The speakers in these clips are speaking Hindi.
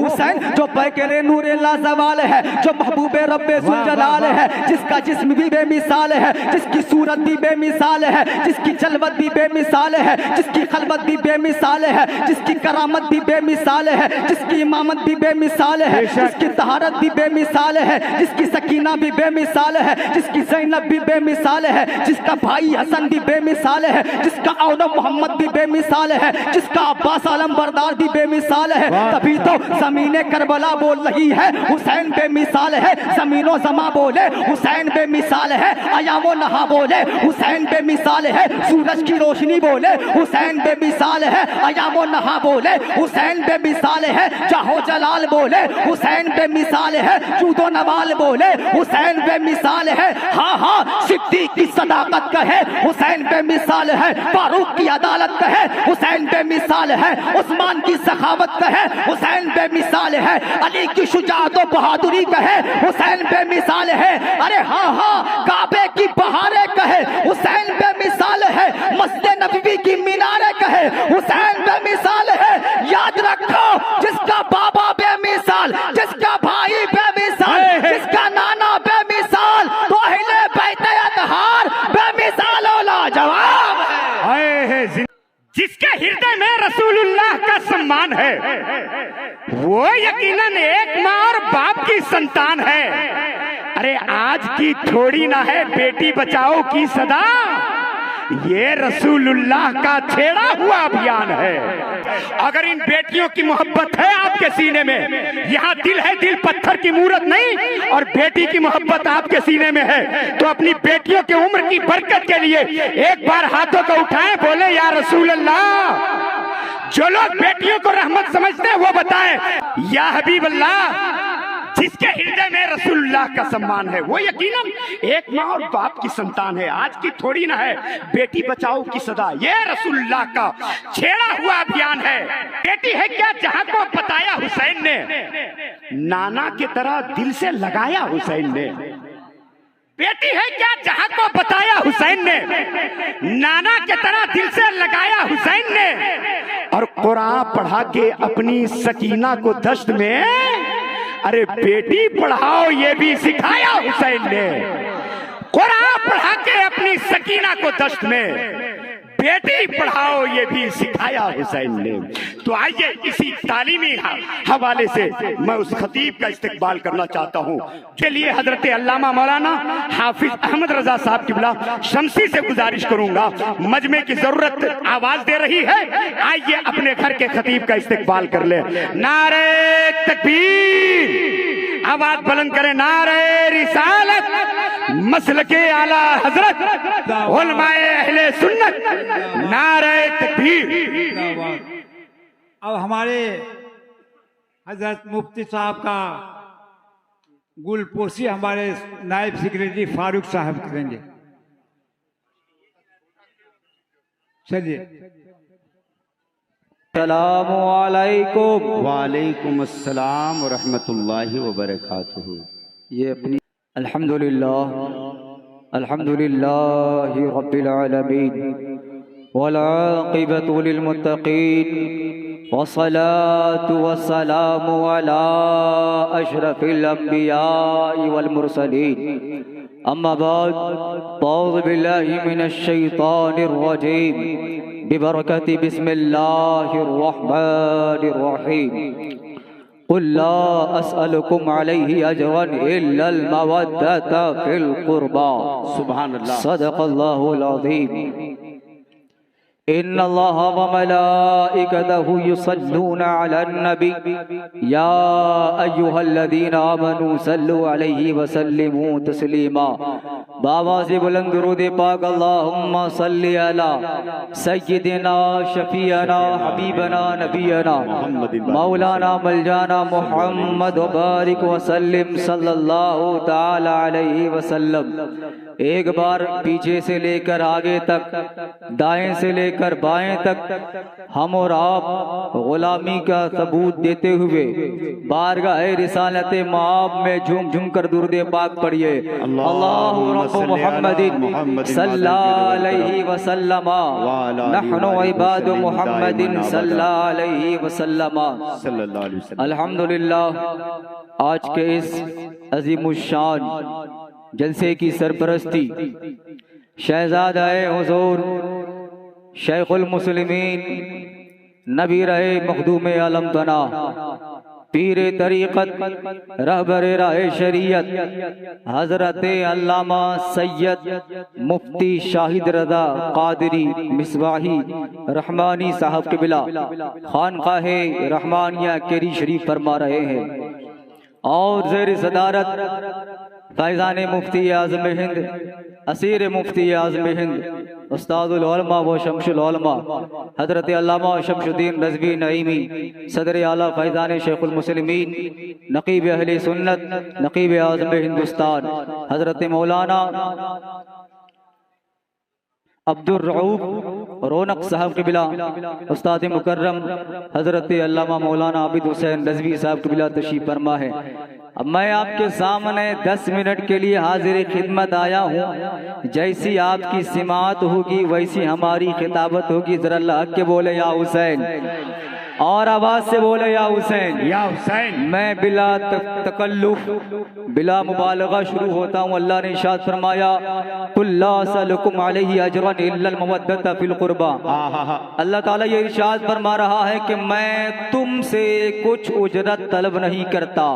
हुसैन जो बैकरे नूरे लाजवाल है, जो महबूबे रब्बे जुलजलाल है, जिसका जिस्म भी बेमिसाल है, जिसकी सूरत भी बेमिसाल है, जिसकी जलवत भी बेमिसाल है, जिसकी खलवत भी बेमिसाल है, जिसकी करामत भी बेमिसाल है, जिसकी इमामत भी बेमिसाल है, जिसकी तहारत भी बेमिसाल है, जिसकी सकीना भी बेमिसाल है, जिसकी ज़ैनब भी बेमिसाल है, जिसका भाई हसन भी बेमिसाल है, जिसका औलद मोहम्मद भी बेमिसाल है, जिसका अब्बास आलम बरदार भी बेमिसाल है। तभी तो ज़मीने करबला बोल रही है हुसैन बेमिसाल है, ज़मीनो ज़मा बोले हुसैन बेमिसाल है, अयामो नहा बोले हुसैन बेमिसाल है, सूरज की रोशनी बोले हुसैन बेमिसाल है, अयामो नहा बोले हुसैन बेमिसाल है, चाहो जलाल बोले हुसैन बेमिसाल है, जूदो नवाल बोले हुसैन बेमिसाल है। हाँ हाँ, सिद्दीक की सदाकत कहे हुसैन बेमिसाल है, फारूक की अदालत कहे हुसैन बेमिसाल है, उस्मान की सखावत कहे हुसैन बेमिसाल है, अली की शुजाअत और बहादुरी कहे हुसैन बेमिसाल है। अरे हाँ हाँ, काबे की बहारें कहे हुसैन बेमिसाल है, मस्जिद नबवी की मीनारें कहे हुसैन बेमिसाल है। याद रखो, जिसका बाबा बेमिसाल, जिसका भाई बेमिसाल, जिसका नाना बेमिसाल, तो अहले बैत अतहार बेमिसाल और लाजवाब है। जिसके हृदय में रसूलुल्लाह का सम्मान है, वो यकीनन एक माँ और बाप की संतान है। अरे आज की थोड़ी ना है बेटी बचाओ की सदा, ये रसूलुल्लाह का छेड़ा हुआ अभियान है। अगर इन बेटियों की मोहब्बत है आपके सीने में, यहाँ दिल है, दिल पत्थर की मूरत नहीं, और बेटी की मोहब्बत आपके सीने में है, तो अपनी बेटियों की उम्र की बरकत के लिए एक बार हाथों को उठाएं, बोले या रसूल अल्लाह। जो लोग बेटियों को रहमत समझते हैं वो बताएं या हबीब अल्लाह। जिसके हृदय में रसूलुल्लाह का सम्मान है, वो यकीनन एक माँ और बाप की संतान है। आज की थोड़ी ना है बेटी बचाओ की सदा, ये रसूलुल्लाह का छेड़ा हुआ अभियान है। बेटी है क्या जहां को बताया हुसैन ने, नाना की तरह दिल से लगाया हुसैन ने। बेटी है क्या जहां को बताया हुसैन ने, नाना की तरह दिल से लगाया हुसैन ने। और कुरान पढ़ा के अपनी सकीना को दश्त में, अरे बेटी पढ़ाओ ये भी सिखाया हुसैन ने। कुरान पढ़ा के अपनी सकीना को दश्त में, बेटी पढ़ाओ ये भी सिखाया हुसैन ने। तो आइए इसी तालीमी हवाले से मैं उस खतीब का इस्तेकबाल करना चाहता हूँ, के लिए हजरत अल्लामा मौलाना हाफिज अहमद रजा साहब किबला शमसी से गुजारिश करूंगा, मजमे की जरूरत आवाज दे रही है, आइए अपने घर के खतीब का इस्तेकबाल कर ले। नारे तकबीर, आवाज बुलंद करें, नारे रिसालत, मसलके आला हजरत, उलमाए अहले सुन्नत, नारे तकबीर। अब हमारे हजरत मुफ्ती साहब का गुलपोशी हमारे नायब सेक्रेटरी फारूक साहब करेंगे। चलिए। अस्सलामु अलैकुम। वालेकुम अस्सलाम व रहमतुल्लाहि व बरकातुहू। ये अपनी अल्हम्दुलिल्लाह, अल्हम्दुलिल्लाहि रब्बिल आलमीन, वल आक़िबतु लिल मुत्तक़ीन, वस्सलातु वस्सलामु अला अशरफिल अंबियाइ वल मुरसलीन। अम्मा बाद, अऊज़ु बिल्लाहि मिनश शैतानिर रजीम, बिबरकति बिस्मिल्लाहिर रहमानिर रहीम। कुल ला अस्अलुकुम अलैहि अजरन इल्लल मवद्दता फिल कुर्बा। सुभान अल्लाह। सदक़ल्लाहुल अज़ीम। इन्नल्लाह व मलाइकतहु युसल्लूना अलन नबी या अय्युहल्लज़ीना आमनू सल्लु अलैहि व सल्लिमू तस्लीमा। बाबा से बुलंद दुरूद पाक, अल्लाहुम्मा सल्लि अला सय्यिदिना शफीअना हबीबना नबीना मौलाना मलजाना मुहम्मद व बारिक व सल्लिम सल्लल्लाहु तआला अलैहि वसल्लम। एक बार पीछे से लेकर आगे तक, दाएं से लेकर बाएं तक हम और आप गुलामी का सबूत देते हुए बारगाह रिसालत माब में झूम झूम कर दुरूद पाक पढ़िए। अल्लाहुम्मा उम्मु मुहम्मदिन सल्लल्लाहु अलैहि वसल्लम नहनु इबादु मुहम्मदिन सल्लल्लाहु अलैहि वसल्लम। अल्हम्दुलिल्लाह, आज के इस अजीमुशान जलसे की सरपरस्ती शहजादाए हुजूर शेखुल मुस्लिमीन नबी रहे मखदूम आलम तना पीरे तरीक़त रहबर राह शरीयत हजरत अल्लामा सैयद मुफ्ती शाहिद रज़ा कादरी मिसबाही रहमानी साहब के बिला खानकाहे रहमानिया केरी शरीफ फरमा रहे हैं और ज़ेर सदारत फैज़ान मुफ्ती आज़म हिंद असीर मुफ्ती आज़म हिंद उस्तादुल उलमा व शम्सुल उलमा हज़रत अल्लामा शम्सुद्दीन रज़वी नईमी सदर आला फैज़ान शेखुल मुस्लिमीन नक़ीब अहले सुन्नत नक़ीब आज़म हिंदुस्तान हज़रत मौलाना अब्दुर रऊफ रौनक साहब के बिला उस्ताद मुकर्रम हज़रत अल्लामा मौलाना आबिद हुसैन रज़वी साहब के बिला तशरीफ़ फरमा है। अब मैं आपके सामने 10 मिनट के लिए हाजिर खिदमत आया हूँ। जैसी आपकी सिमात होगी वैसी हमारी खिताबत होगी। जरा अल्लाह के बोले या हुसैन, और आवाज से बोले या हुसैन। या हुसैन। मैं बिला तकल्लुफ बिला मुबालगा शुरू होता हूँ। अल्लाह ने इरशाद फरमाया कुल्ला सलकुम अलैहि अजरन इल्लल मवद्दत फिल कुर्बा। अल्लाह ताला ये इरशाद फरमा रहा है कि मैं तुमसे कुछ उजरत तलब नहीं करता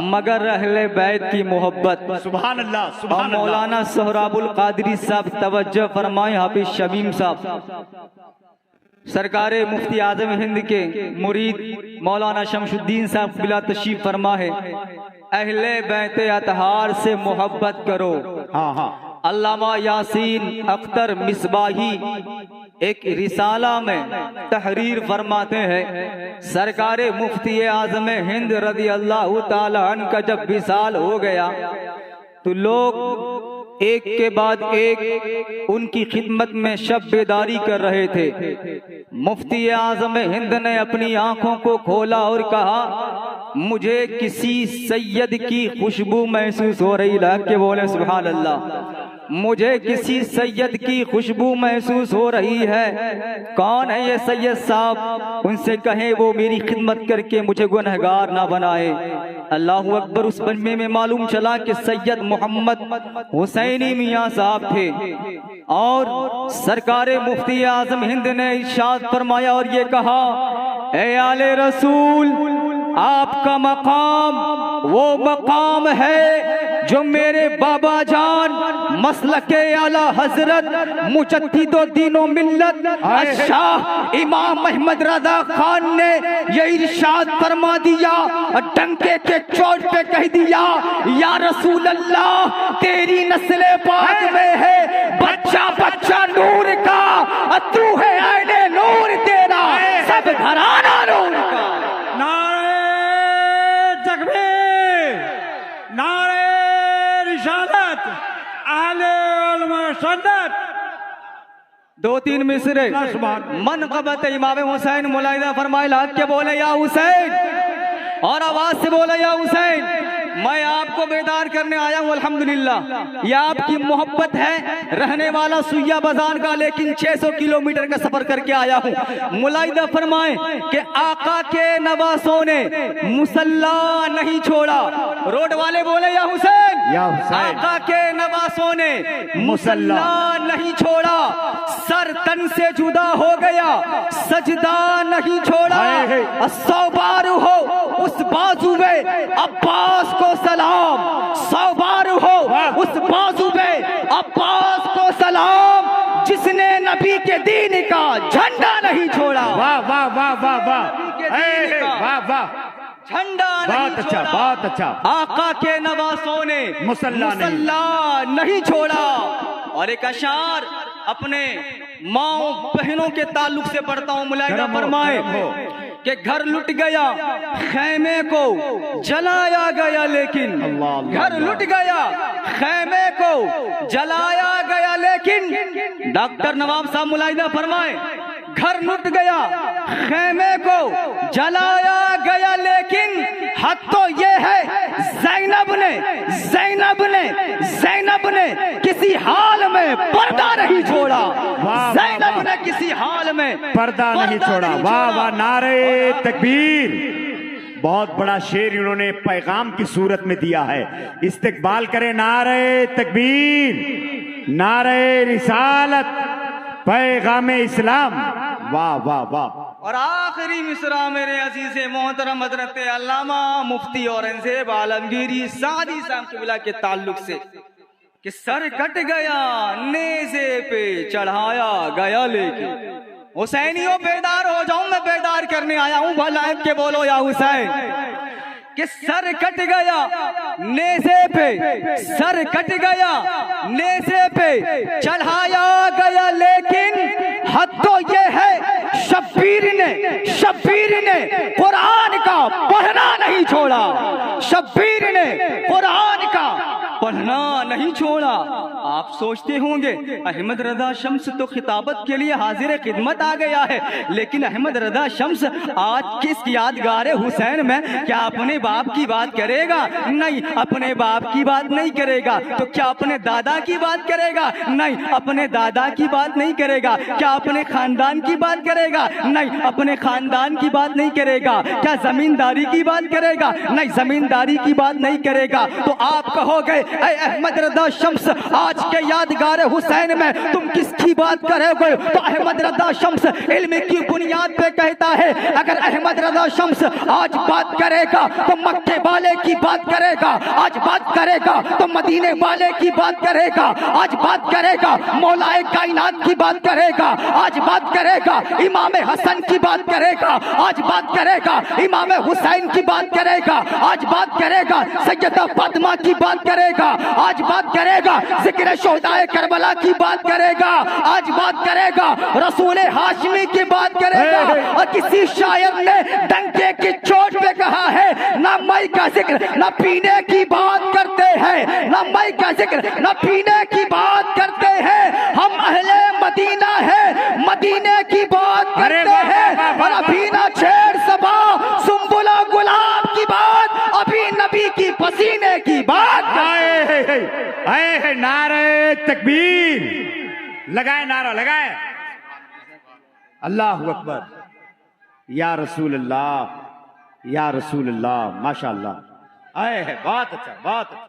मगर अहले बैत की मोहब्बत। सुभान अल्लाह, सुभान अल्लाह। मौलाना सोहराबुल कादरी साहब तवज्जो फरमाए। हाफिज शमीम साहब सरकारे मुफ्ती आजम हिंद के मुरीद मौलाना शमशुद्दीन साहब बिला तशरीफ फरमा है। अहले बैत अतहार से मोहब्बत करो। अल्लामा यासीन अख्तर मिसबाही एक रिसाला में तहरीर फरमाते हैं सरकारे मुफ्ती आजम हिंद रज़ी अल्लाह ताला अन्हु का जब विसाल हो गया तो लोग एक के बाद एक उनकी खिदमत में शब बेदारी कर रहे थे। मुफ्ती आज़म हिंद ने अपनी आंखों को खोला और कहा मुझे किसी सैयद की खुशबू महसूस हो रही। ला के बोले सुभान अल्लाह। मुझे किसी सैयद की खुशबू महसूस हो रही है। कौन है ये सैयद साहब? उनसे कहें वो मेरी खिदमत करके मुझे गुनहगार ना बनाए। अल्लाह अकबर। उस बजमे में मालूम चला कि सैयद मोहम्मद हुसैनी मियाँ साहब थे और सरकारे मुफ्ती आज़म हिंद ने इरशाद फरमाया और ये कहा ए आले रसूल, आपका मकाम वो मकाम है जो मेरे बाबा जान मसलके आला हजरत मुजद्दिदो दीनो मिल्लत शाह इमाम अहमद रजा खान ने ये इरशाद फरमा दिया और डंके के चोट पे कह दिया या रसूल अल्लाह तेरी नस्ले पाक में है बच्चा बच्चा नूर का, तू है आईने नूर तेरा, सब घराना नूर का। नारे रिसालत अहले उलमा सुन्नत। 2-3 मिसरे मनक़बत इमाम हुसैन मुलाहिजा फरमाए। लाद के बोले या हुसैन, और आवाज से बोले या हुसैन। मैं आपको बेदार करने आया हूँ अल्हम्दुलिल्लाह। यह आपकी मोहब्बत है। रहने वाला सुइया बाजार का लेकिन 600 किलोमीटर का सफर करके आया हूँ। मुलाहिदा फरमाए कि आका के नवासों ने मुसल्ला नहीं छोड़ा। रोड वाले बोले या हुसैन। आका के नवासों ने मुसल्ला नहीं छोड़ा। सर तन से जुदा हो गया, सजदा नहीं छोड़ा। 100 बार हो उस बाजू में अब्बास को सलाम, 100 बार हो उस बाजू में अब्बास को सलाम जिसने नबी के दीन का झंडा नहीं छोड़ा। वाह वाह वाह वाह वाह वाह वाह। झंडा बहुत अच्छा, बहुत अच्छा। आका के नवासों ने मुसल्ला नहीं छोड़ा। और एक अशार अपने माओ बहनों के ताल्लुक से पढ़ता हूँ। मुलाहिदा फरमाए कि घर लुट गया, खैमे को जलाया गया, लेकिन घर लुट गया, खैमे को जलाया गया, लेकिन डॉक्टर नवाब साहब मुलाहिदा फरमाए घर लुट गया, खैमे को जलाया गया, लेकिन हद तो ये है ज़ैनब ने किसी हाल में पर्दा नहीं छोड़ा। ज़ैनब ने किसी हाल में पर्दा नहीं छोड़ा। वाह वाह, नारे तकबीर। बहुत बड़ा शेर इन्होंने पैगाम की सूरत में दिया है। इस्तिकबाल करें, नारे तकबीर, नारे रिसालत, पैगाम इस्लाम। वाह वाह वाह। और आखिरी मिसरा मेरे अजीज मोहतरम हजरत अल्लामा मुफ्ती औरंगजेब आलमगीरी सादी साहब क़िबला के ताल्लुक से कि सर कट गया नेज़े पे चढ़ाया गया लेके। हुसैनियों बेदार हो जाओ, मैं बेदार करने आया हूं, भला के बोलो या हुसैन। कि सर कट गया नेज़े पे, सर कट गया नेज़े पे चढ़ाया गया, लेकिन हद तो ये है शब्बीर ने कुरान का पढ़ना नहीं छोड़ा। शब्बीर ने कुरान का पढ़ना नहीं छोड़ा। आप सोचते होंगे अहमद रजा शम्स तो खिताबत के लिए हाजिर खिदमत आ गया है, लेकिन अहमद रजा शम्स आज किस यादगार हुसैन में क्या अपने बाप की बात करेगा? नहीं, अपने बाप की बात नहीं करेगा। तो क्या अपने दादा की बात करेगा? नहीं, अपने दादा की बात नहीं करेगा। क्या अपने खानदान की बात करेगा? नहीं, अपने खानदान की बात नहीं करेगा। क्या जमींदारी की बात करेगा? नहीं, जमींदारी की बात नहीं करेगा। तो आप कहोगे अहमद रजा शम्स आज के यादगार हुसैन में तुम किसकी बात करोगे? तो अहमद रजा शम्स इल्म की बुनियाद पे कहता है, अगर अहमद रजा शम्स आज बात करेगा तो मक्के वाले की बात करेगा, आज बात करेगा तो मदीने वाले की बात करेगा, आज बात करेगा मौलाए कायनात की बात करेगा, आज बात करेगा इमाम हसन की बात करेगा, आज बात करेगा इमाम हुसैन की बात करेगा, आज बात करेगा सैयदा फातिमा की बात करेगा, आज बात करेगा जिक्र शोहदाए करबला की बात करेगा, आज बात करेगा रसूल हाशमी की बात करेगा। और किसी शायर ने डंके की चोट पे कहा है, ना मई का जिक्र ना पीने की बात करते हैं, ना मई का जिक्र ना पीने की बात करते हैं, हम अहले मदीना है, मदीने की बात करते हैं। और अभी ना छेड़ सबा सुम्बुला गुलाब की बात, अभी नबी की पसीने की बात। नारे तकबीर, लगाए नारा लगाए, अल्लाह अकबर, या रसूल अल्लाह, या रसूल अल्लाह, माशाअल्लाह। आए है, बहुत अच्छा, बहुत अच्छा।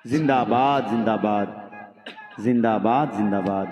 जिंदाबाद जिंदाबाद जिंदाबाद जिंदाबाद,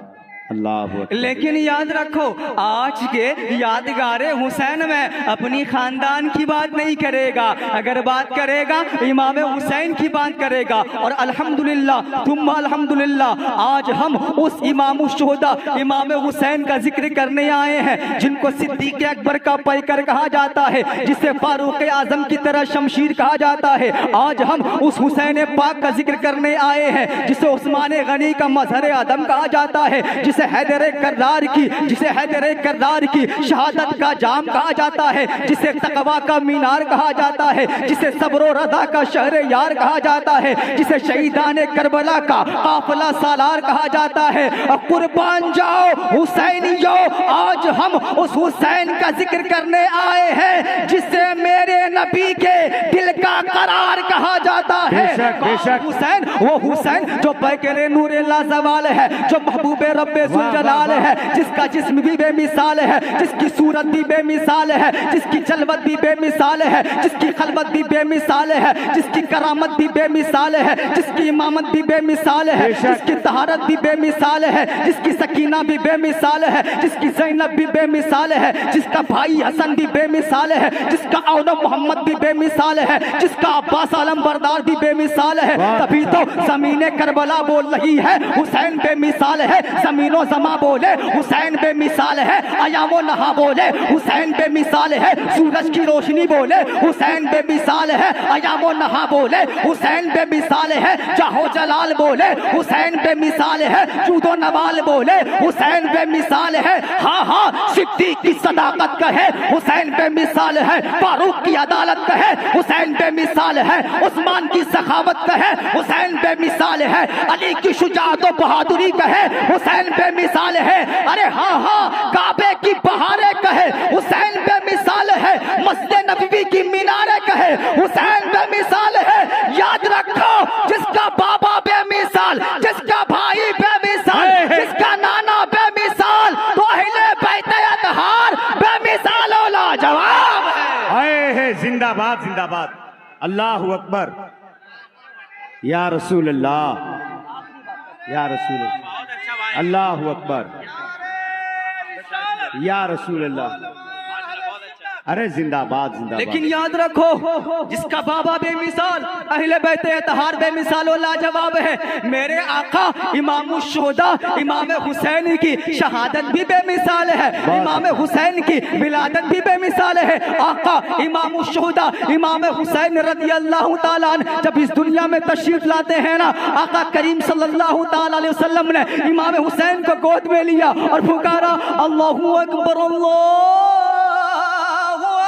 अल्लाह। लेकिन याद रखो, आज के यादगारे हुसैन में अपनी खानदान की बात नहीं करेगा, अगर बात करेगा इमाम हुसैन की बात करेगा। और अल्हम्दुलिल्लाह तुम अल्हम्दुलिल्लाह, आज हम उस इमाम शुहदा इमाम हुसैन का जिक्र करने आए हैं, जिनको सिद्दीक अकबर का पैकर कहा जाता है, जिसे फारूक आजम की तरह शमशीर कहा जाता है। आज हम उस हुसैन पाक का जिक्र करने आए हैं, जिसे उस्मान गनी का मजहर आदम कहा जाता है, जिसे हैदर कर्रार की शहादत का जाम कहा जाता है, जिसे तकवा का मीनार कहा जाता है, जिसे सब्र रदा का शहर यार कहा जाता है, जिसे शहीदान करबला का काफिला सालार कहा जाता है। और कुर्बान जाओ हुसैनियों, आज हम उस हुसैन का जिक्र करने आए हैं, जिसे मेरे नबी के दिल का करार कहा जाता है। हुसैन, वो हुसैन जो पैकर नूर लाजवाल है, जो महबूबे रब्बे जलाल है, जिसका जिस्म भी बेमिसाल है, जिसकी सूरत भी बेमिसाल है, जिसकी जलवत भी बेमिसाल है, जिसकी खलवत भी बेमिसाल है, जिसकी करामत भी बेमिसाल है, जिसकी इमामत भी बेमिसाल है, जिसकी तहारत भी बेमिसाल है, जिसकी सकीना भी बेमिसाल है, जिसकी ज़ैनब भी बेमिसाल है, जिसका भाई हसन भी बेमिसाल है, जिसका औला मोहम्मद भी बेमिसाल है, जिसका अब्बास आलम बरदार भी बेमिसाल है। तभी तो ज़मीने करबला बोल रही है हुसैन बेमिसाल है, ज़मीनो ज़मा बोले हुसैन बेमिसाल है, अयामो नहा बोले हुसैन बेमिसाल है, सूरज की रोशनी बोले हुसैन बेमिसाल है, अयामो नहा बोले हुसैन बेमिसाल है, जाहो जलाल बोले हुसैन बेमिसाल है, जूदो नवाल बोले हुसैन बेमिसाल है। हाँ हाँ, सिद्दीक की सदाकत कहे हुसैन बेमिसाल है, फारूक की अदालत कहे हुसैन बेमिसाल है, उस्मान की सखावत कहे हुसैन बेमिसाल है, अली की शुजाअत और बहादुरी कहे हुसैन बेमिसाल है। अरे हाँ हाँ, काबे की बहारें कहे हुसैन बेमिसाल है, मस्जिद नबवी की मीनारें कहे हुसैन बेमिसाल है। बेमिसाल, जिसका भाई बेमिसाल, जिसका नाना बेमिसाल, तो अहले बैत अतहार बेमिसाल और लाजवाब है। जिंदाबाद जिंदाबाद, अल्लाह अकबर। या रसूल अल्लाह, या रसूल अल्लाह, अल्लाह अकबर, या रसूल अल्लाह। अरे जिंदाबाद जिंदाबाद। लेकिन याद रखो, जिसका बाबा बेमिसाल, अहले बैत अतहार बेमिसाल और लाजवाब है। मेरे आका इमाम शुहदा इमाम हुसैन की शहादत भी बेमिसाल है, इमाम हुसैन की विलादत भी बेमिसाल है। आका इमाम शुहदा इमाम हुसैन रज़ी अल्लाह ताला अन्हु जब इस दुनिया में तशरीफ लाते हैं ना, आका करीम सल्लल्लाहु ताला अलैहि वसल्लम ने इमाम हुसैन को गोद में लिया और पुकारा अल्लाहु अकबर अल्लाहु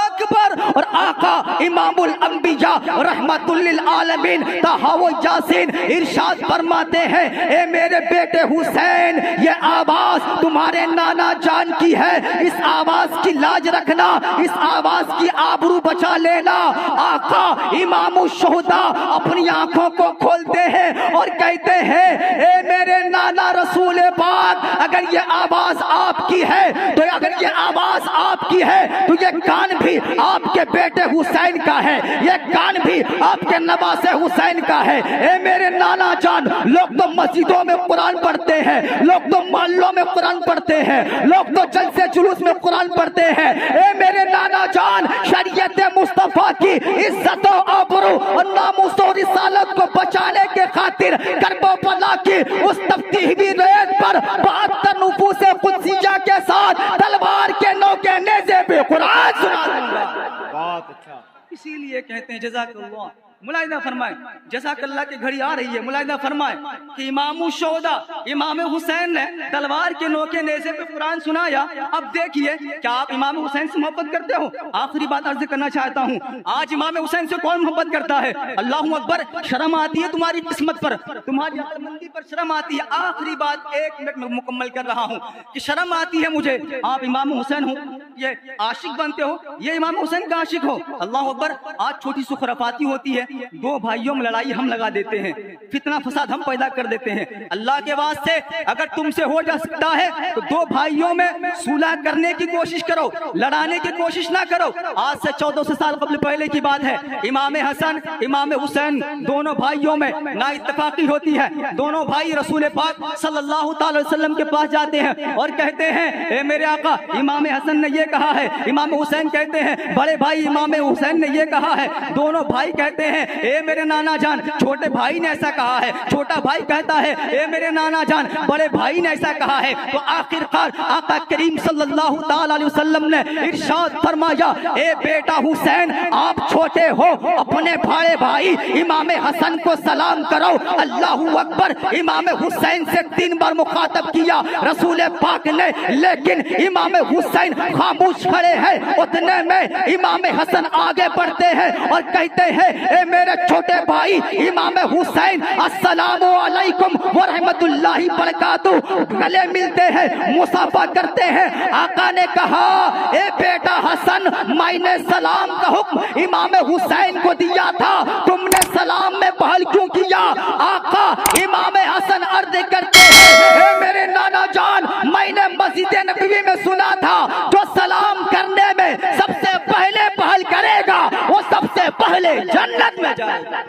अकबर। और आका इमामुल अंबिया रहमतुल लिल आलमीन ताहा व यासीन इरशाद फरमाते हैं, ए मेरे बेटे हुसैन, ये आवाज तुम्हारे नाना जान की है, इस आवाज की लाज रखना, इस आवाज की आबरू बचा लेना। आका इमामुल शुहदा अपनी आंखों को खोलते हैं और कहते हैं, ए मेरे नाना रसूल पाक, अगर ये आवाज आपकी है तो अगर ये आवाज आपकी है तो ये कान भी आपके बेटे हुसैन का है, ये कान भी आपके नवासे हुसैन का है। ए मेरे नाना जान, लोग तो मस्जिदों में कुरान पढ़ते हैं, लोग तो मोहल्लों में कुरान पढ़ते हैं, लोग तो जलसे जुलूस में कुरान पढ़ते हैं। ए मेरे नाना जान, शरीयत मुस्तफा की इज्जत और आबरू और नामूस और रिसालत को बचाने के खातिर करबला की उस तफ्तीही रेत पर 72 नुफूस कुदसिया के साथ तलवार के नोके नेज़े पे कुरान सुना दूंगा। बहुत अच्छा। इसीलिए कहते हैं जज़ाकल्लाह, मुलाहिदा फरमाए, जज़ाकल्लाह की घड़ी आ रही है, मुलाहिदा फरमाए कि इमाम शोदा इमाम हुसैन ने तलवार के नोके नेज़े पे कुरान सुनाया। अब देखिए, क्या आप इमाम हुसैन से मोहब्बत करते हो? आखिरी बात अर्ज करना चाहता हूँ, आज इमाम हुसैन से कौन मोहब्बत करता है? अल्लाहु अकबर। शर्म आती है तुम्हारी किस्मत पर, तुम्हारी अक्लमंदी पर शर्म आती है। आखिरी बात 1 मिनट में मुकम्मल कर रहा हूँ कि शर्म आती है मुझे, आप इमाम हुसैन हो, ये आशिक बनते हो, ये इमाम हुसैन का आशिक हो। अल्लाहु अकबर। आज छोटी सी खुराफाती होती है, 2 भाइयों में लड़ाई हम लगा देते हैं, फितना फसाद हम पैदा कर देते हैं। अल्लाह के वास्ते अगर तुमसे हो जा सकता है तो 2 भाइयों में सुलह करने की कोशिश करो, लड़ाने की कोशिश ना करो। आज से 1400 साल कबल पहले की बात है, इमाम हसन इमाम हुसैन दोनों भाइयों में ना इत्तेफाकी होती है। दोनों भाई रसूल पाक सल्लल्लाहु अलैहि वसल्लम के पास जाते हैं और कहते हैं, ए मेरे आका, इमाम हसन ने ये कहा है। इमाम हुसैन कहते हैं, बड़े भाई इमाम हुसैन ने ये कहा है। दोनों भाई कहते हैं, ए मेरे नाना जान, छोटे भाई ने ऐसा कहा है। छोटा भाई कहता है, ए मेरे नाना जान, बड़े भाई ने ऐसा कहा है। तो आखिरकार आका करीम सल्लल्लाहु ताला अलैहि वसल्लम ने इरशाद फरमाया, ए बेटा हुसैन, आप छोटे हो, अपने बड़े भाई इमाम हसन को सलाम करो। अल्लाहु अकबर। इमाम हुसैन से 3 बार मुखातब किया रसूल पाक ने, लेकिन इमाम हुसैन खामोश खड़े हैं। उतने में इमाम हसन आगे बढ़ते हैं और कहते हैं, ए मेरे छोटे भाई इमाम हुसैन, अस्सलामु अलैकुम व रहमतुल्लाहि बरकातहू। गले मिलते हैं, मुसाफा करते हैं। आका ने कहा, ए बेटा हसन, मैंने सलाम का हुक्म इमाम हुसैन को दिया था, तुमने सलाम में पहल क्यों किया? आका इमाम हसन अर्ज करते हैं, ए मेरे नाना जान, मैंने मस्जिद नबवी में सुना था, जो सलाम करने में सबसे पहले पहल करेगा वो सबसे पहले जन्नत में जाएगा।